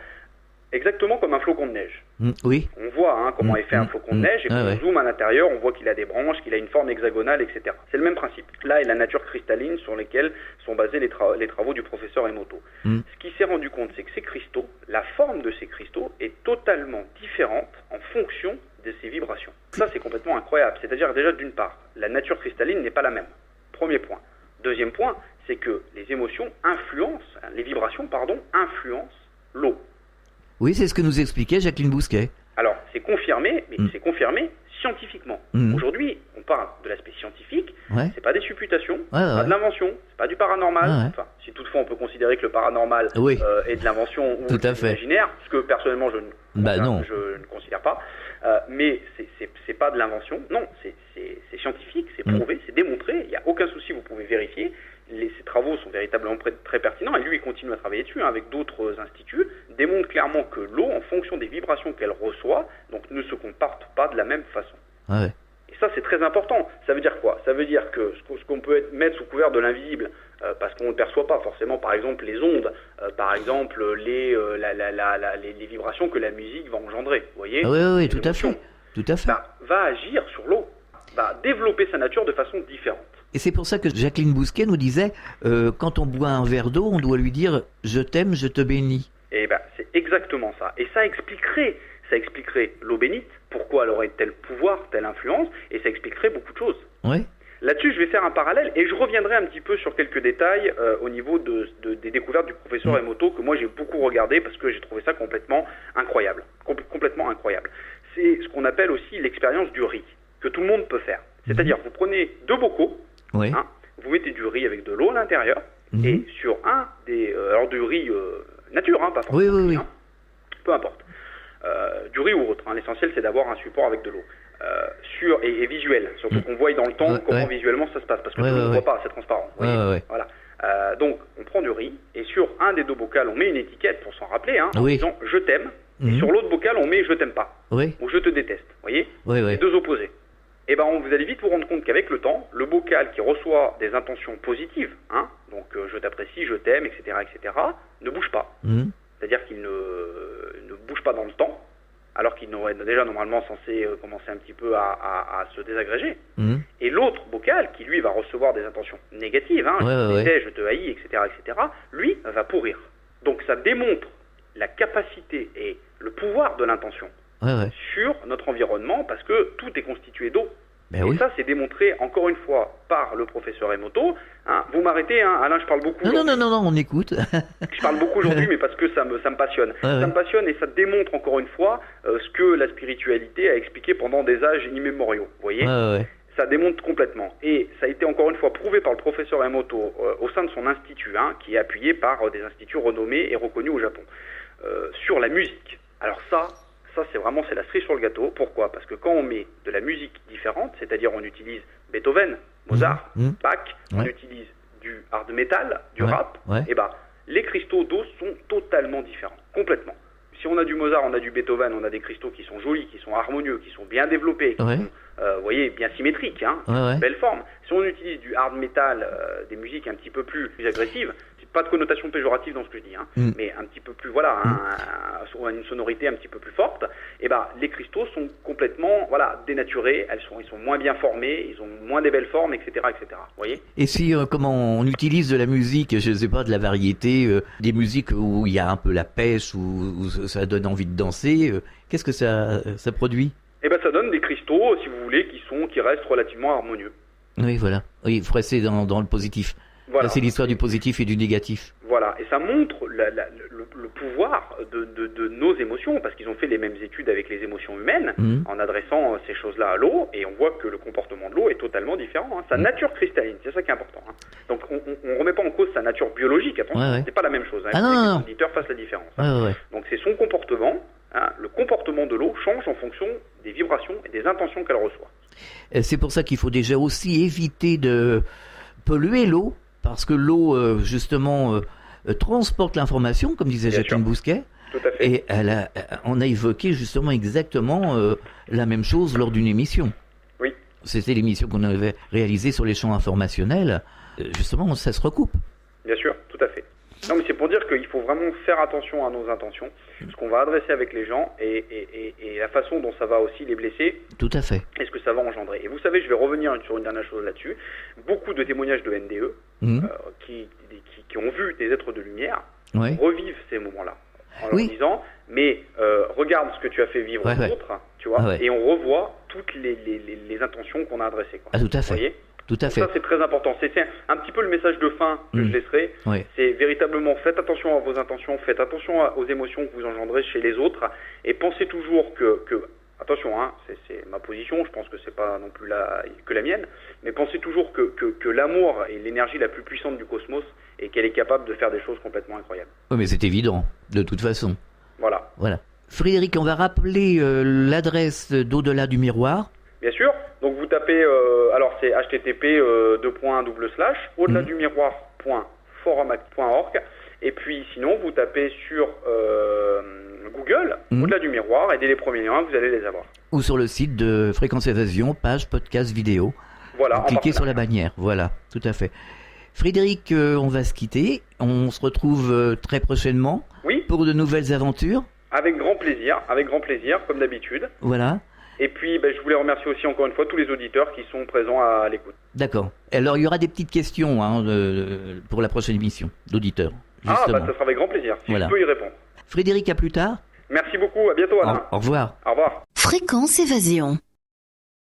exactement comme un flocon de neige. Oui. On voit comment est fait un flocon de neige, et quand on zoome à l'intérieur, on voit qu'il a des branches, qu'il a une forme hexagonale, etc. C'est le même principe. Là est la nature cristalline sur lesquelles sont basés les travaux du professeur Emoto. Ce qu'il s'est rendu compte, c'est que ces cristaux, la forme de ces cristaux est totalement différente en fonction de ces vibrations. Ça, c'est complètement incroyable. C'est-à-dire, déjà, d'une part, la nature cristalline n'est pas la même. Premier point. Deuxième point, c'est que les émotions influencent, les vibrations, influencent l'eau. Oui, c'est ce que nous expliquait Jacqueline Bousquet. Alors, c'est confirmé, mais c'est confirmé scientifiquement. Aujourd'hui, on parle de l'aspect scientifique, c'est pas des supputations, pas de l'invention, c'est pas du paranormal. Enfin, si toutefois on peut considérer que le paranormal est de l'invention ou de l'imaginaire, ce que personnellement je ne considère pas, mais c'est pas de l'invention, non, c'est scientifique, c'est prouvé, c'est démontré, il n'y a aucun souci, vous pouvez vérifier. Ces travaux sont véritablement très pertinents, et lui il continue à travailler dessus avec d'autres instituts, démontre clairement que l'eau, en fonction des vibrations qu'elle reçoit, donc ne se comporte pas de la même façon. Et ça, c'est très important. Ça veut dire quoi? Ça veut dire que ce qu'on peut mettre sous couvert de l'invisible, parce qu'on ne perçoit pas forcément, par exemple, les ondes, par exemple, les vibrations que la musique va engendrer. Vous voyez? Oui, tout à fait. Tout à fait. Va agir sur l'eau, va développer sa nature de façon différente. Et c'est pour ça que Jacqueline Bousquet nous disait, quand on boit un verre d'eau, on doit lui dire « je t'aime, je te bénis ». Et c'est exactement ça. Et ça expliquerait l'eau bénite, pourquoi elle aurait tel pouvoir, telle influence, et ça expliquerait beaucoup de choses. Là-dessus, je vais faire un parallèle, et je reviendrai un petit peu sur quelques détails au niveau des découvertes du professeur Emoto, que moi j'ai beaucoup regardé, parce que j'ai trouvé ça complètement incroyable. Complètement incroyable. C'est ce qu'on appelle aussi l'expérience du riz, que tout le monde peut faire. C'est-à-dire, vous prenez 2 bocaux, vous mettez du riz avec de l'eau à l'intérieur, et sur un des... alors du riz nature, pas forcément, peu importe. Du riz ou autre, l'essentiel c'est d'avoir un support avec de l'eau. Et visuel, surtout qu'on voit dans le temps comment visuellement ça se passe, parce que tout le monde ne voit pas, c'est transparent. Voilà. Donc, on prend du riz, et sur un des 2 bocals, on met une étiquette pour s'en rappeler, en disant « je t'aime », et sur l'autre bocal, on met « je t'aime pas », ou « je te déteste », vous voyez, les 2 opposés. Et vous allez vite vous rendre compte qu'avec le temps, le bocal qui reçoit des intentions positives, donc je t'apprécie, je t'aime, etc., ne bouge pas. C'est-à-dire qu'il ne bouge pas dans le temps, alors qu'il aurait déjà normalement censé commencer un petit peu à se désagréger. Et l'autre bocal, qui lui va recevoir des intentions négatives, je te haïs, etc., lui va pourrir. Donc ça démontre la capacité et le pouvoir de l'intention sur notre environnement, parce que tout est constitué d'eau. Et ça, c'est démontré encore une fois par le professeur Emoto. Vous m'arrêtez, Alain, je parle beaucoup. Non, on écoute. Je parle beaucoup aujourd'hui, mais parce que ça me passionne. Ça me passionne, et ça démontre encore une fois ce que la spiritualité a expliqué pendant des âges immémoriaux. Vous voyez, ça démontre complètement. Et ça a été encore une fois prouvé par le professeur Emoto au sein de son institut, qui est appuyé par des instituts renommés et reconnus au Japon, sur la musique. Alors ça c'est la cerise sur le gâteau. Pourquoi? Parce que quand on met de la musique différente, c'est-à-dire on utilise Beethoven, Mozart, Bach, on utilise du hard metal, du rap, les cristaux d'eau sont totalement différents, complètement. Si on a du Mozart, on a du Beethoven, on a des cristaux qui sont jolis, qui sont harmonieux, qui sont bien développés, qui sont, vous voyez, bien symétriques, belle forme. Si on utilise du hard metal, des musiques un petit peu plus agressives, pas de connotation péjorative dans ce que je dis, mais un petit peu plus, une sonorité un petit peu plus forte, les cristaux sont complètement, dénaturés, ils sont moins bien formés, ils ont moins des belles formes, etc., vous voyez. Et si, comment on utilise de la musique, je sais pas, de la variété, des musiques où il y a un peu la pêche, où ça donne envie de danser, qu'est-ce que ça produit? Ça donne des cristaux, si vous voulez, qui restent relativement harmonieux. Oui, voilà. Oui, froissés dans le positif. Voilà. Là, c'est l'histoire du positif et du négatif. Voilà, et ça montre le pouvoir de nos émotions, parce qu'ils ont fait les mêmes études avec les émotions humaines, en adressant ces choses-là à l'eau, et on voit que le comportement de l'eau est totalement différent. Sa nature cristalline, c'est ça qui est important. Donc on ne remet pas en cause sa nature biologique, attention, c'est pas la même chose. Il faut que les auditeurs fassent la différence. Donc c'est son comportement, le comportement de l'eau change en fonction des vibrations et des intentions qu'elle reçoit. Et c'est pour ça qu'il faut déjà aussi éviter de polluer l'eau, parce que l'eau, justement, transporte l'information, comme disait Jacqueline Bousquet. Tout à fait. Et on a évoqué justement exactement la même chose lors d'une émission. Oui. C'était l'émission qu'on avait réalisée sur les champs informationnels. Justement, ça se recoupe. Bien sûr, tout à fait. Non, mais c'est pour dire qu'il faut vraiment faire attention à nos intentions, ce qu'on va adresser avec les gens et la façon dont ça va aussi les blesser. Tout à fait. Et ce que ça va engendrer. Et vous savez, je vais revenir sur une dernière chose là-dessus. Beaucoup de témoignages de NDE qui ont vu des êtres de lumière revivent ces moments-là en leur disant mais regarde ce que tu as fait vivre aux autres, tu vois, et on revoit toutes les intentions qu'on a adressées. Quoi. Ah, tout à fait. Vous voyez ? Tout à fait. Ça, c'est très important. C'est un petit peu le message de fin que je laisserai. C'est véritablement, faites attention à vos intentions, faites attention aux émotions que vous engendrez chez les autres, et pensez toujours que attention, c'est ma position, je pense que c'est pas non plus que la mienne, mais pensez toujours que l'amour est l'énergie la plus puissante du cosmos, et qu'elle est capable de faire des choses complètement incroyables. Oui, mais c'est évident, de toute façon. Voilà. Frédéric, on va rappeler l'adresse d'Au-delà du miroir. Bien sûr, donc vous tapez, alors c'est http au-delà du miroir.forumact.org, et puis sinon vous tapez sur Google, au-delà du miroir, et dès les premiers liens, vous allez les avoir. Ou sur le site de Fréquence Évasion, page podcast vidéo. Voilà. Vous cliquez sur la bannière, voilà, tout à fait. Frédéric, on va se quitter, on se retrouve très prochainement pour de nouvelles aventures. Avec grand plaisir, comme d'habitude. Voilà. Et puis, je voulais remercier aussi encore une fois tous les auditeurs qui sont présents à l'écoute. D'accord. Alors, il y aura des petites questions pour la prochaine émission d'auditeurs. Ça sera avec grand plaisir, si je peux y répondre. Frédéric, à plus tard. Merci beaucoup, à bientôt Alain. Au revoir. Au revoir. Fréquence Évasion.